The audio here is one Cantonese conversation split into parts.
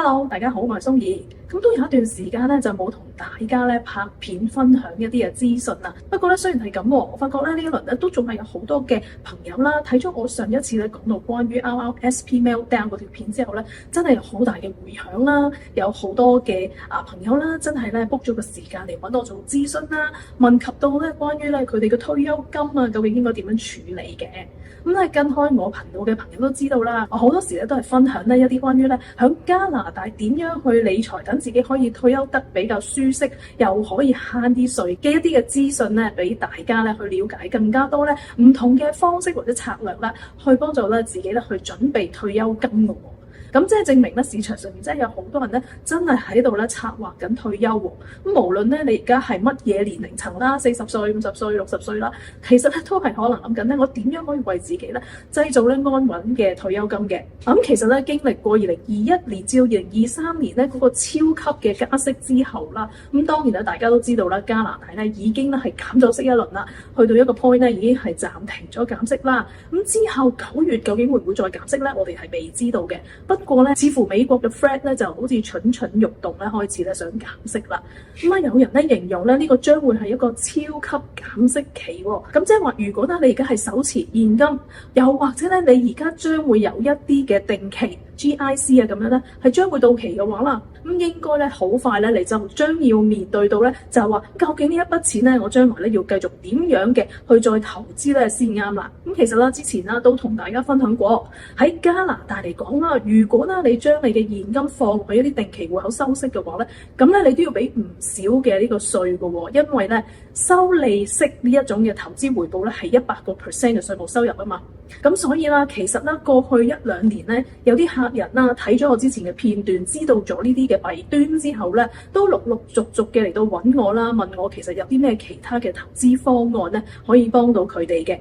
Hello，大家好，我係松兒。咁都有一段時間咧，就冇同大家咧拍片分享一啲嘅資訊啦。不過咧，雖然係咁，我發覺咧呢一輪咧都仲係有好多嘅朋友啦，睇咗我上一次咧講到關於 RRSP Meltdown 嗰條片之後咧，真係有好大嘅回響啦。有好多嘅朋友啦，真係咧 book 咗個時間嚟揾我做諮詢啦，問及到咧關於咧佢哋嘅退休金啊，究竟應該點樣處理嘅。咁咧跟開我頻道嘅朋友都知道啦，我好多時咧都係分享呢一啲關於咧響加拿大點樣去理財，等自己可以退休得比較舒適，又可以慳啲稅嘅一啲嘅資訊咧，俾大家咧去了解更加多咧唔同嘅方式或者策略啦，去幫助咧自己咧去準備退休金嘅。咁即係證明咧，市場上面真係有好多人咧，真係喺度咧策劃緊退休喎。咁無論咧你而家係乜嘢年齡層啦，40歲、50歲、60歲啦，其實咧都係可能諗緊咧，我點樣可以為自己咧製造咧安穩嘅退休金嘅。咁其實咧經歷過2021年至到2023年咧嗰個超級嘅加息之後啦，咁當然啦大家都知道啦，加拿大咧已經咧係減咗息一輪啦，去到一個 point 咧已經係暫停咗減息啦。咁之後9月究竟會唔會再減息咧？我哋係未知道嘅。不過咧，似乎美國嘅 Fed 咧就好似蠢蠢欲動咧，開始咧想減息啦。咁有人咧形容咧呢個將會係一個超級減息期喎。咁即係話，如果咧你而家係手持現金，又或者咧你而家將會有一啲嘅定期 GIC 啊咁樣咧，係將會到期嘅話啦，咁應該咧好快咧你就將要面對到咧就係話，究竟呢一筆錢咧我將來咧要繼續點樣嘅去再投資咧先啱啦。咁其實啦之前啦都同大家分享過，喺加拿大嚟講啦，如果咧你將你嘅現金放喺一啲定期戶口收息嘅話咧，咁咧你都要俾唔少嘅呢個稅嘅喎，因為咧收利息呢一種嘅投資回報咧係100% 嘅稅務收入啊嘛。咁所以啦，其實啦過去1-2年咧，有啲客人啦睇咗我之前嘅片段，知道咗呢啲嘅弊端之後咧，都陸陸續續嘅嚟到揾我啦，問我其實有啲咩其他嘅投資方案咧可以幫到佢哋嘅。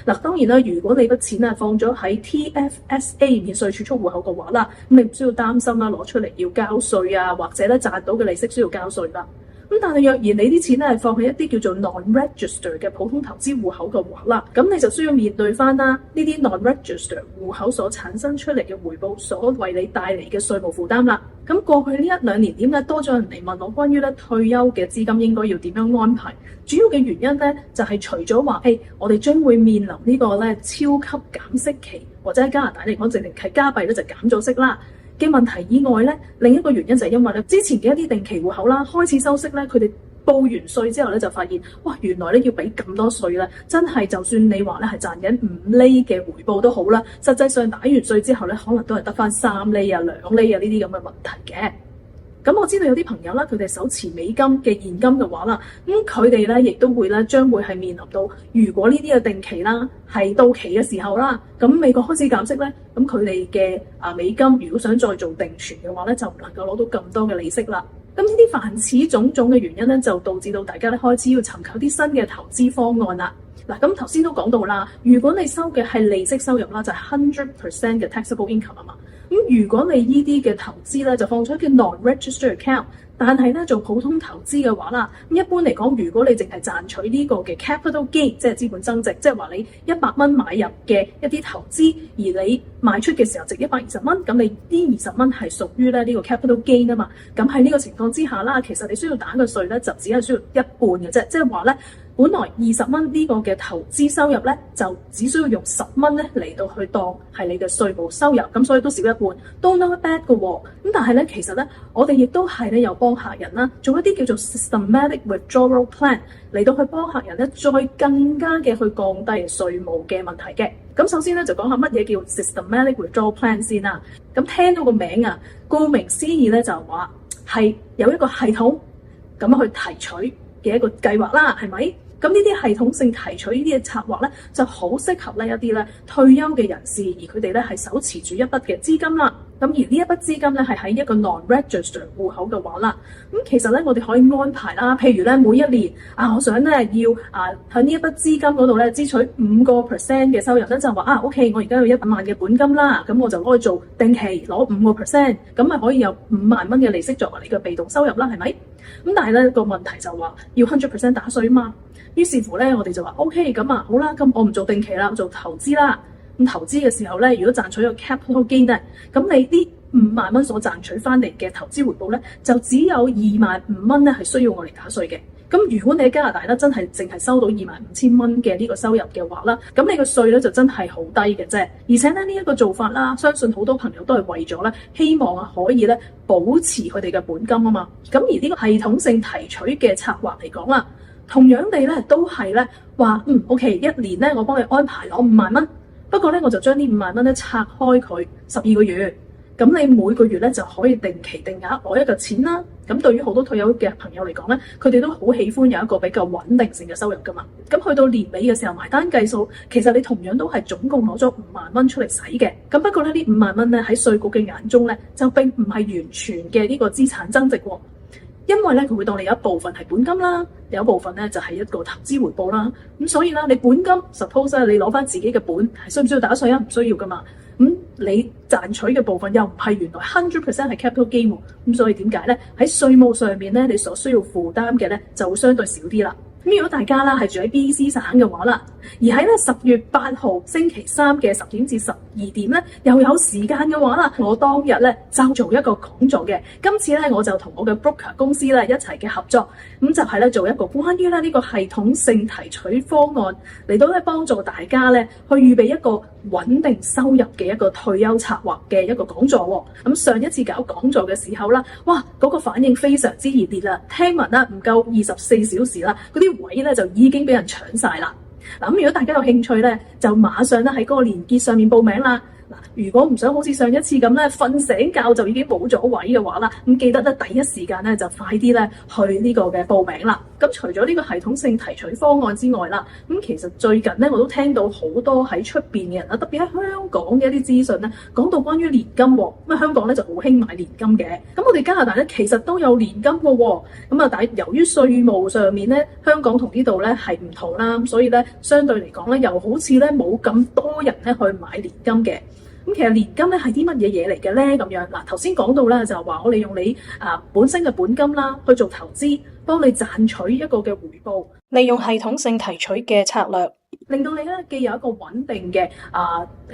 嗱，當然啦，如果你筆錢啊放咗喺 TFSA 免稅儲蓄戶口嘅話啦，咁你唔需要擔心啦，攞出嚟要交稅啊，或者咧賺到嘅利息需要交稅啦。咁但係若然你啲錢咧係放喺一啲叫做 non-register 嘅普通投資戶口嘅話啦，咁你就需要面對翻啦呢啲 non-register 戶口所產生出嚟嘅回報所為你帶嚟嘅稅務負擔啦。咁過去呢1-2年點解多咗人嚟問我關於咧退休嘅資金應該要點樣安排？主要嘅原因咧就係除咗話我哋將會面臨呢個咧超級減息期，或者喺加拿大嚟講直情係加幣咧就減咗息啦嘅問題以外咧，另一個原因就係因為咧之前嘅一啲定期戶口啦開始收息咧，佢哋報完稅之後咧就發現，哇，原來咧要俾咁多稅咧，真係就算你話咧係賺緊5厘嘅回報都好啦，實際上打完稅之後咧，可能都係得翻3厘啊、2厘啊呢啲咁嘅問題嘅。咁我知道有啲朋友啦，佢哋手持美金嘅現金嘅話啦，咁佢哋咧亦都會咧將會係面臨到，如果呢啲嘅定期啦係到期嘅時候啦，咁美國開始減息咧，咁佢哋嘅美金如果想再做定存嘅話咧，就唔能夠攞到咁多嘅利息啦。咁呢啲凡此種種嘅原因咧，就導致到大家咧開始要尋求啲新嘅投資方案啦。嗱，咁頭先都講到啦，如果你收嘅係利息收入啦，就係 100% 嘅 taxable income 啊嘛。咁如果你呢啲嘅投資咧就放咗嘅 non-registered account， 但係咧做普通投資嘅話啦，咁一般嚟講，如果你淨係賺取呢個嘅 capital gain， 即係資本增值，即係話你100蚊買入嘅一啲投資，而你賣出嘅時候值120蚊，咁你呢20蚊係屬於咧呢個 capital gain 啊嘛。咁喺呢個情況之下啦，其實你需要打嘅稅咧就只係需要一半嘅啫，即係話咧，本來20蚊呢個嘅投資收入咧，就只需要用10蚊咧嚟到去當係你嘅稅務收入，咁所以都少一半，都 not bad 嘅喎。咁但係咧，其實咧，我哋亦都係咧有幫客人啦，做一啲叫做 systematic withdrawal plan 嚟到去幫客人咧，再更加嘅去降低稅務嘅問題嘅。咁首先咧就講下乜嘢叫 systematic withdrawal plan 先啦。咁聽到個名啊，顧名思義咧就話係有一個系統咁去提取嘅一個計劃啦，係咪？咁呢啲系統性提取呢啲嘅策劃咧，就好適合呢一啲咧退休嘅人士，而佢哋咧係手持住一筆嘅資金啦。咁而呢一筆資金咧係喺一個 non-register 戶口嘅話啦，咁其實咧我哋可以安排啦，譬如咧每一年我想咧要喺呢一筆資金嗰度咧支取5% 嘅收入咧，就話OK， 我而家有100萬嘅本金啦，咁我就攞去做定期攞5%，咁咪可以有5萬蚊嘅利息作為你嘅被動收入啦，係咪？咁但係咧個問題就話要 100% 打稅嘛，於是乎咧我哋就話 OK， 咁好啦，咁我唔做定期啦，我做投資啦。咁投資嘅時候咧，如果賺取個 capital gain 咧，咁你啲5萬蚊所賺取翻嚟嘅投資回報咧，就只有25,000蚊咧係需要我嚟打稅嘅。咁如果你喺加拿大咧真係淨係收到25,000蚊嘅呢個收入嘅話啦，咁你個稅咧就真係好低嘅啫。而且咧呢一個做法啦，相信好多朋友都係為咗咧希望可以咧保持佢哋嘅本金啊嘛。咁而呢個系統性提取嘅策劃嚟講啦，同樣地咧都係咧話OK， 一年咧我幫你安排攞5萬蚊，不過咧我就將呢5萬蚊咧拆開佢12個月。咁你每個月咧就可以定期定額攞一個錢啦。咁對於好多退休嘅朋友嚟講咧，佢哋都好喜歡有一個比較穩定性嘅收入噶嘛。咁去到年尾嘅時候埋單計數，其實你同樣都係總共攞咗5萬蚊出嚟使嘅。咁不過咧呢5萬蚊咧喺稅局嘅眼中咧就並唔係完全嘅呢個資產增值喎。因為咧佢會當你有一部分係本金啦，有一部分咧就係一個投資回報啦。咁所以啦，你本金 suppose 你攞翻自己嘅本係需唔需要打稅啊？唔需要噶嘛。你賺取嘅部分又唔係原來 100% 係 capital gain 喎。咁所以點解咧？喺稅務上面咧，你所需要負擔嘅咧就會相對少啲啦。咁如果大家啦係住喺 BC 省嘅話啦，而喺咧10月8號星期三嘅10點至12點咧又有時間嘅話啦，我當日咧就做一個講座嘅。今次咧我就同我嘅 broker 公司咧一齊嘅合作，咁就係咧做一個關於咧呢個系統性提取方案嚟到咧幫助大家咧去預備一個穩定收入嘅一個退休策劃嘅一個講座喎。咁上一次搞講座嘅時候啦，哇嗰個反應非常之熱烈啦，聽聞啦唔夠24小時啦，嗰啲位咧就已經俾人搶晒啦。嗱，咁如果大家有興趣咧，就馬上咧喺嗰個連結上面報名啦。嗱，如果唔想好似上一次咁咧瞓醒覺就已經冇咗位嘅話啦，咁記得咧第一時間咧就快啲咧去呢個嘅報名啦。咁除咗呢個系統性提取方案之外啦，咁其實最近咧我都聽到好多喺出邊嘅人啦，特別喺香港嘅一啲資訊咧，講到關於年金喎。咁啊香港咧就好興買年金嘅，咁我哋加拿大咧其實都有年金嘅喎。咁啊但係由於稅務上面咧，香港同呢度咧係唔同啦，所以咧相對嚟講咧又好似咧冇咁多人咧去買年金嘅。咁其實年金咧係啲乜嘢嘢嚟嘅咧？咁樣嗱，頭先講到啦，就話我利用你本身嘅本金啦去做投資，幫你賺取一個嘅回報，利用系統性提取嘅策略，令到你咧既有一個穩定嘅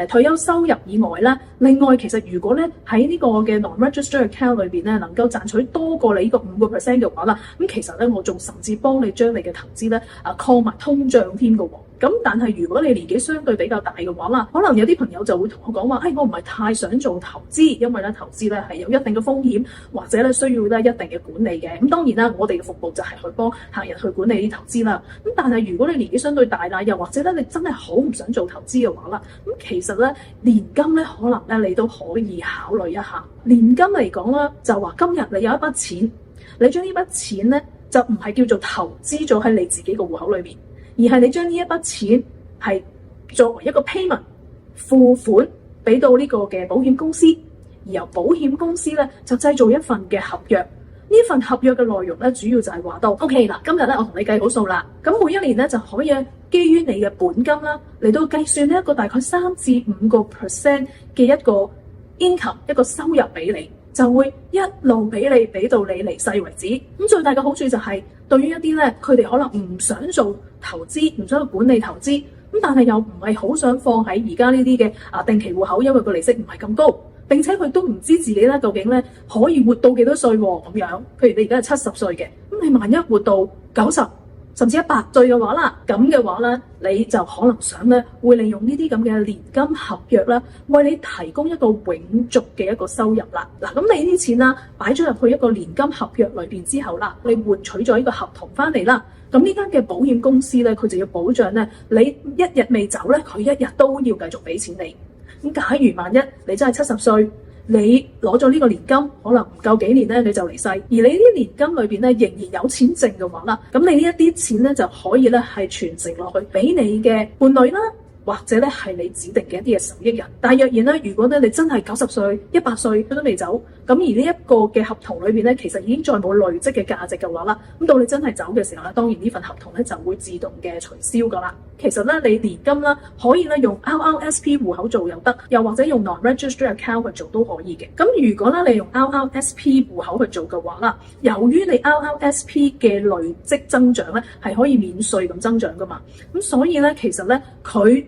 退休收入以外啦，另外其實如果咧喺呢個嘅 non-registered account 裏邊咧能夠賺取多過你呢個5% 嘅話啦，咁其實咧我仲甚至幫你將你嘅投資咧抗埋通脹添㗎喎。咁但係如果你年紀相對比較大嘅話啦，可能有啲朋友就會同我講話，我唔係太想做投資，因為咧投資咧係有一定嘅風險，或者咧需要咧一定嘅管理嘅。咁當然啦，我哋嘅服務就係去幫客人去管理啲投資啦。咁但係如果你年紀相對大啦，又或者咧你真係好唔想做投資嘅話啦，咁其實咧年金咧可能咧你都可以考慮一下。年金嚟講啦，就話今日你有一筆錢，你將呢筆錢咧就唔係叫做投資咗喺你自己個戶口裏面。而係你將呢一筆錢係作為一個 payment 付款俾到呢個嘅保險公司，而由保險公司咧就製造一份嘅合約。呢份合約嘅內容咧主要就係話到 OK 嗱，今日咧我同你計好數啦，咁每一年咧就可以基於你嘅本金啦嚟到計算呢一個大概3至5% 嘅一個 income 一個收入俾你，就會一路俾你俾到你離世為止。咁最大嘅好處就係對於一啲咧佢哋可能唔想做投資，唔想去管理投資，咁但係又唔係好想放喺而家呢啲嘅定期戶口，因為個利息唔係咁高，並且佢都唔知自己咧究竟咧可以活到幾多歲喎咁樣。譬如你而家係70歲嘅，咁你萬一活到90甚至100歲嘅話啦，咁嘅話咧，你就可能想咧會利用呢啲咁嘅年金合約啦，為你提供一個永續嘅一個收入啦。嗱，咁你啲錢啦擺咗入去一個年金合約裏邊之後啦，你換取咗呢個合同翻嚟啦。咁呢間嘅保險公司咧，佢就要保障咧，你一日未走咧，佢一日都要繼續俾錢你。咁假如萬一你真係70歲，你攞咗呢個年金，可能唔夠幾年咧你就離世，而你啲年金裏邊咧仍然有錢剩嘅話啦，咁你呢一啲錢咧就可以咧係傳承落去俾你嘅伴侶啦，或者咧係你指定嘅一啲嘅受益人。但若然咧，如果咧你真係90歲、100歲都未走，咁而呢一個嘅合同裏邊咧，其實已經再冇累積嘅價值嘅話啦，咁到你真係走嘅時候咧，當然呢份合同咧就會自動嘅取消噶啦。其實咧你年金啦，可以咧用 RRSP 戶口做又得，又或者用 non-registered account 去做都可以嘅。咁如果咧你用 RRSP 戶口去做嘅話啦，由於你 RRSP 嘅累積增長咧係可以免稅咁增長噶嘛，咁所以咧其實咧佢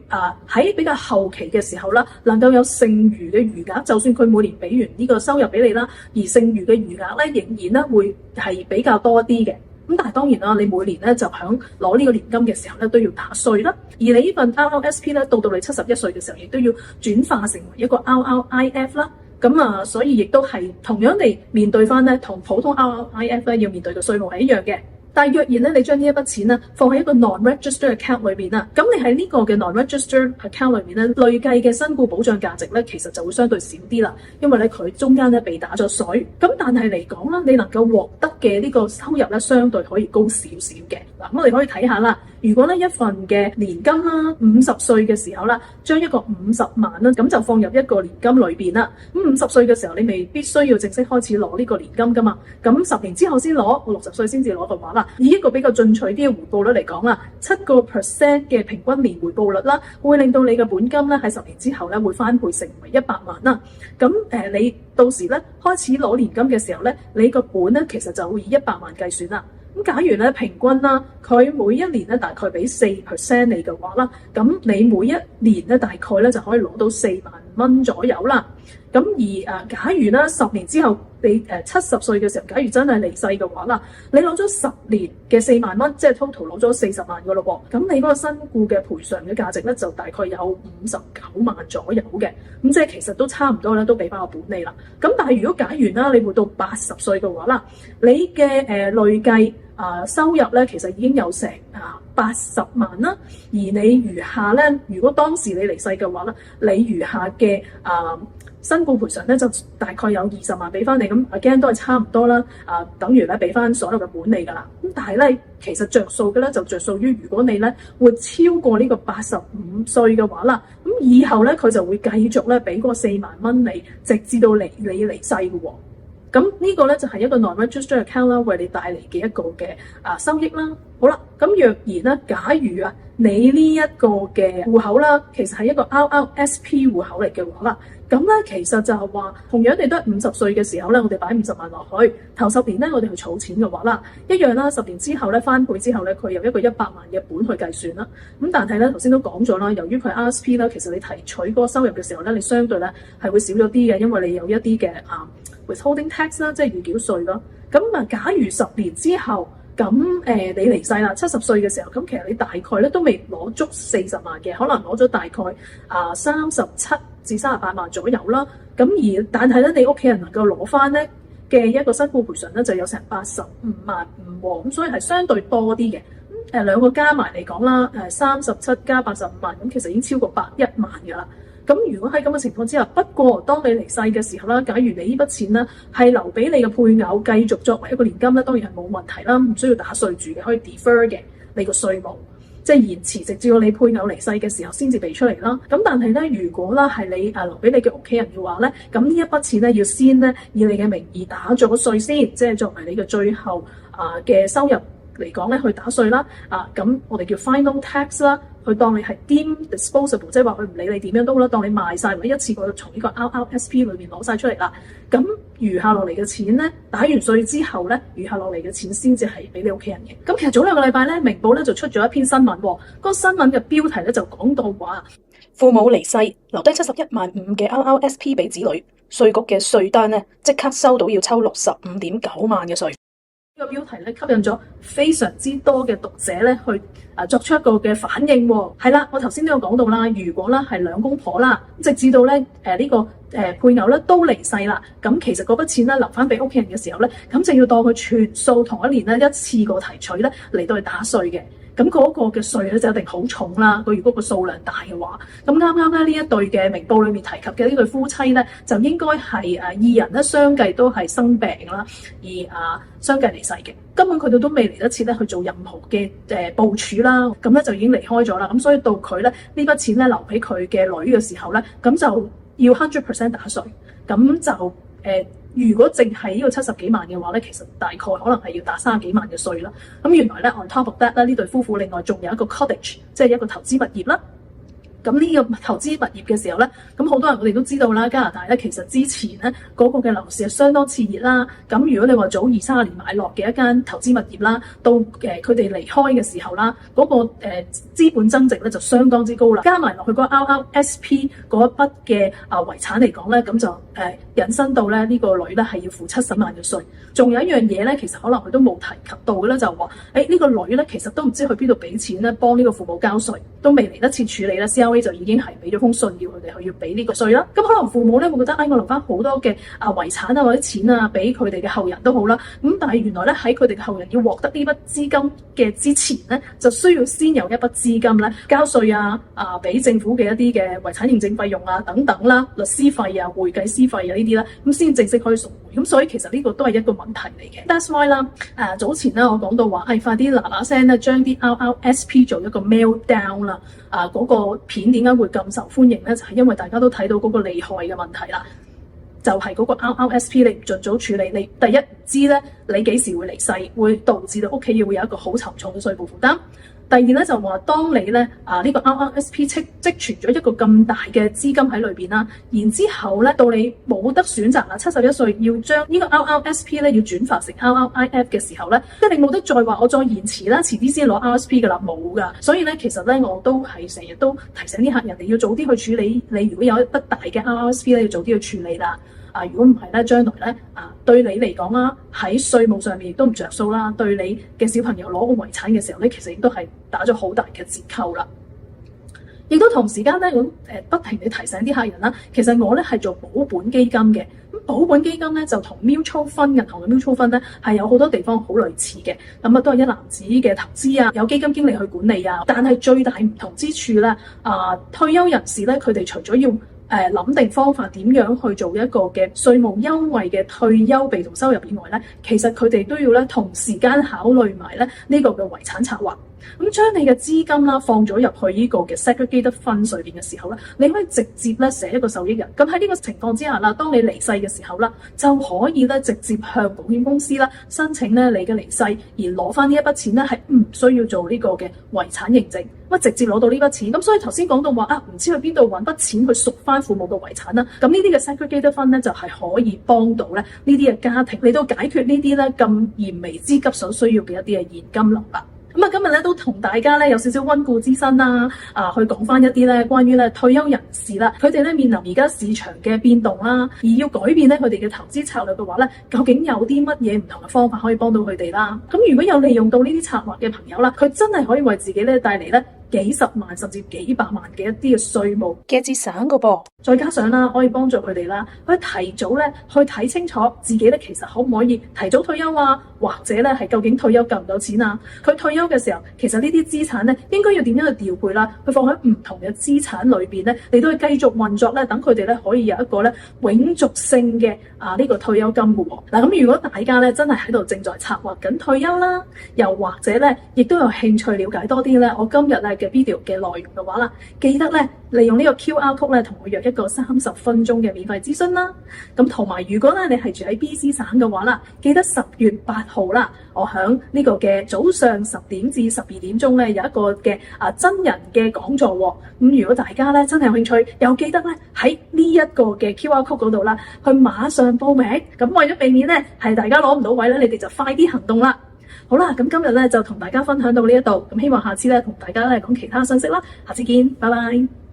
喺比較後期嘅時候啦，能夠有剩餘嘅餘額，就算佢每年俾完呢個收入俾你啦，而剩餘嘅餘額咧仍然咧會係比較多啲嘅。咁但係當然啦，你每年咧就響攞呢個年金嘅時候咧都要打稅啦。而你呢份 RRSP 咧到你71歲嘅時候，亦都要轉化成為一個 RRIF 啦。咁所以亦都係同樣地面對翻咧同普通 RRIF 咧要面對嘅稅務係一樣嘅。但係若然咧，你將呢一筆錢咧放喺一個 non-registered account 裏邊啦，咁你喺呢個嘅 non-registered account 裏面咧累計嘅身故保障價值咧，其實就會相對少啲啦，因為咧佢中間咧被打咗稅。咁但係嚟講啦，你能夠獲得嘅呢個收入咧，相對可以高少少嘅。嗱，咁我哋可以睇下啦。如果呢一份嘅年金啦，50歲嘅時候啦，將一個50萬啦，咁就放入一個年金裏邊啦。咁50歲嘅時候，你未必需要正式開始攞呢個年金噶嘛。咁10年之後先攞，60歲先至攞嘅話啦，以一個比較進取啲嘅回報率嚟講啦，7% 嘅平均年回報率啦，會令到你嘅本金咧喺10年之後咧會翻倍成為100萬啦。咁你到時咧開始攞年金嘅時候咧，你個本咧其實就會以100萬計算啦。咁假如咧平均啦，佢每一年咧大概俾4% 你嘅話啦，咁你每一年咧大概咧就可以攞到4萬蚊左右啦。咁而假如啦10年之後你70歲嘅時候，假如真係離世嘅話啦，你攞咗10年嘅4萬蚊，即係 total 攞咗40萬嘅咯噃。咁你嗰個身故嘅賠償嘅價值咧就大概有59萬左右嘅。咁即係其實都差唔多咧，都俾翻個本你啦。咁但係如果假如啦你活到80歲嘅話啦，你嘅累計收入咧其實已經有成80萬啦，而你餘下咧，如果當時你離世嘅話咧，你餘下嘅身故賠償咧就大概有20萬俾翻你，咁 again 都係差唔多啦，等於咧俾翻所有嘅本你噶啦。咁但係咧，其實着數嘅咧就着數於如果你咧會超過呢個85歲嘅話啦，咁以後咧佢就會繼續咧俾嗰4萬蚊你，直至到你離世嘅喎。咁呢個咧就係一個 non-registered account 啦，為你帶嚟嘅一個嘅收益啦。好啦，咁若然咧，假如你呢一個嘅戶口啦，其實係一個 RRSP 戶口嚟嘅話啦，咁咧其實就係話，同樣你都係50歲嘅時候咧，我哋擺50萬落去，頭10年咧我哋去儲錢嘅話啦，一樣啦，10年之後咧翻倍之後咧，佢有一個100萬嘅本去計算啦。咁但係咧頭先都講咗啦，由於佢 RSP 啦，其實你提取嗰個收入嘅時候咧，你相對咧係會少咗啲嘅，因為你有一啲嘅withholding tax 啦，即係預繳稅咯。咁假如10年之後，咁你離世啦，70歲嘅時候，咁其實你大概咧都未攞足40萬嘅，可能攞咗大概37至38萬左右啦。咁但係咧，你屋企人能夠攞翻咧嘅一個身故賠償咧，就有成85萬喎，咁所以係相對多啲嘅。兩個加埋嚟講啦，37加85萬，咁其實已經超過100萬㗎啦。咁如果喺咁嘅情況之下，不過當你離世嘅時候啦，假如你呢筆錢咧係留俾你嘅配偶繼續作為一個年金咧，當然係冇問題啦，唔需要打稅住嘅，可以 defer 嘅你個稅務，即係延遲直至到你配偶離世嘅時候先至俾出嚟啦。咁但係咧，如果啦係你留俾你嘅屋企人嘅話咧，咁呢一筆錢咧要先咧以你嘅名義打咗個稅先，即係作為你嘅最後嘅收入嚟講咧去打稅啦。咁我哋叫 final tax 啦。佢當你係 deemed disposable， 即係話佢唔理你點樣都好啦，當你賣晒或者一次過從呢個 RRSP 裏面攞晒出嚟啦，咁餘下落嚟嘅錢咧，打完稅之後咧，餘下落嚟嘅錢先至係俾你屋企人嘅。咁其實早2個禮拜咧，明報咧就出咗一篇新聞，嗰個新聞嘅標題咧就講到話，父母離世留低71萬5嘅 RRSP 俾子女，稅局嘅稅單咧即刻收到要抽65.9萬嘅稅。呢個標題咧吸引咗非常之多嘅讀者咧去作出一個嘅反應喎。係啦，我頭先都有講到啦，如果啦係兩公婆啦，直至到咧呢個配偶咧都離世啦，咁其實嗰筆錢咧留翻俾屋企人嘅時候咧，咁就要當佢全數同一年咧一次過提取咧嚟到去打稅嘅。咁嗰個嘅稅咧就一定好重啦。如果個數量大嘅話，咁啱啱咧呢一對嘅明報裏面提及嘅呢對夫妻咧，就應該係二人咧相繼都係生病啦，而相繼離世嘅。根本佢哋都未嚟得切咧去做任何嘅部署啦，咁咧就已經離開咗啦。咁所以到佢咧呢筆錢咧留俾佢嘅女嘅時候咧，咁就要100% 打稅。咁就如果淨係呢個70幾萬嘅話咧，其實大概可能係要打30幾萬嘅稅啦。咁原來咧 on top of that 呢對夫婦另外仲有一個 cottage，即係一個投資物業啦。咁呢個投資物業嘅時候咧，咁好多人我哋都知道啦，加拿大咧其實之前咧嗰個嘅樓市係相當熾熱啦。咁如果你話早20-30年買落嘅一間投資物業啦，到佢哋離開嘅時候啦，嗰個資本增值咧就相當之高啦。加埋落去嗰個 RRSP 嗰一筆嘅遺產嚟講咧，咁就引申到咧呢個女咧係要付70萬嘅稅。仲有一樣嘢咧，其實可能佢都冇提及到嘅咧，就話呢個女咧其實都唔知去邊度俾錢咧，幫呢個父母交稅，都未嚟得切處理啦。CRA 就已經係俾咗封信要佢哋去要俾呢個稅啦。咁可能父母咧會覺得，我留翻好多嘅遺產啊或者錢啊俾佢哋嘅後人都好啦。咁但係原來咧喺佢哋嘅後人要獲得呢筆資金嘅之前咧，就需要先有一筆資金咧交稅啊，俾政府嘅一啲嘅遺產認證費用啊等等啦，律師費啊、會計師費啊呢啲啦，咁先正式可以贖回。咁所以其實呢個都係一個問題嚟嘅。That's why 啦，早前咧我講到話，快啲嗱聲咧將啲 RRSP 做一個 mail down 啦。嗰個片點解會咁受歡迎咧？就係因為大家都睇到嗰個利害嘅問題啦。就係嗰個 RRSP 你唔盡早處理，你第一唔知咧你幾時會離世，會導致到屋企會有一個好沉重嘅稅務負擔。第二咧就話，當你咧呢個 RRSP 積存咗一個咁大嘅資金喺裏邊啦，然之後咧到你冇得選擇啦，71歲要將呢個 RRSP 咧要轉發成 RRIF 嘅時候咧，即係你冇得再話我再延遲啦，遲啲先攞 RRSP 噶啦，冇噶。所以咧其實咧我都係成日都提醒啲客人哋要早啲去處理，你如果有一筆大嘅 RRSP 咧要早啲去處理啦。如果唔係咧，將來咧對你嚟講啦，喺稅務上面亦都唔着數啦。對你嘅小朋友攞個遺產嘅時候咧，其實亦都係打咗好大嘅折扣啦。亦都同時間咧，我不停地提醒啲客人啦，其實我咧係做保本基金嘅。咁保本基金咧就同 mutual fund 銀行嘅 mutual fund 咧係有好多地方好類似嘅。咁都係一籃子嘅投資啊，有基金經理去管理啊。但係最大唔同之處咧，退休人士咧佢哋除咗要諗定方法點樣去做一個嘅稅務優惠嘅退休被動收入以外咧，其實佢哋都要咧同時間考慮埋咧呢個嘅遺產策劃。咁將你嘅資金啦放咗入去呢個嘅 segregated fund 上邊嘅時候咧，你可以直接咧寫一個受益人。咁喺呢個情況之下啦，當你離世嘅時候啦，就可以咧直接向保險公司啦申請咧你嘅離世，而攞翻呢一筆錢咧係唔需要做呢個嘅遺產認證，咁直接攞到呢筆錢。咁所以頭先講到話唔知去邊度揾筆錢去贖翻父母嘅遺產啦，咁呢啲嘅 segregated fund 咧就係可以幫到咧呢啲嘅家庭嚟到解決呢啲咧咁燃眉之急所需要嘅一啲嘅現金流啦。咁今日咧都同大家咧有少少溫故知新啦，去講翻一啲咧關於咧退休人士啦，佢哋咧面臨而家市場嘅變動啦，而要改變咧佢哋嘅投資策略嘅話咧，究竟有啲乜嘢唔同嘅方法可以幫到佢哋啦？咁如果有利用到呢啲策劃嘅朋友啦，佢真係可以為自己咧帶嚟咧幾十萬甚至幾百萬嘅一啲嘅稅務嘅節省個噃，再加上啦可以幫助佢哋啦，可以提早咧去睇清楚自己咧其實可唔可以提早退休啊，或者咧係究竟退休夠唔夠錢啊？佢退休嘅時候，其實呢啲資產咧應該要點樣去調配啦？去放喺唔同嘅資產裏邊咧，你都去繼續運作咧，等佢哋咧可以有一個咧永續性嘅呢個退休金嘅喎。嗱，咁如果大家咧真係喺度正在策劃緊退休啦，又或者咧亦都有興趣了解多啲咧，我今日咧嘅 video 嘅內容嘅話啦，記得咧利用呢個 QR code 咧同我約一個30分鐘嘅免費諮詢啦。咁同埋如果咧你係住喺 BC 省嘅話啦，記得10月8號啦，我響呢個嘅早上10點至12點鐘咧有一個嘅真人嘅講座喎。咁如果大家咧真係有興趣，又記得咧喺呢一個嘅 QR code 嗰度啦，去馬上報名。咁為咗避免咧係大家攞唔到位咧，你哋就快啲行動啦。好啦，咁今日咧就同大家分享到呢一度，咁希望下次咧同大家咧講其他信息啦，下次見，拜拜。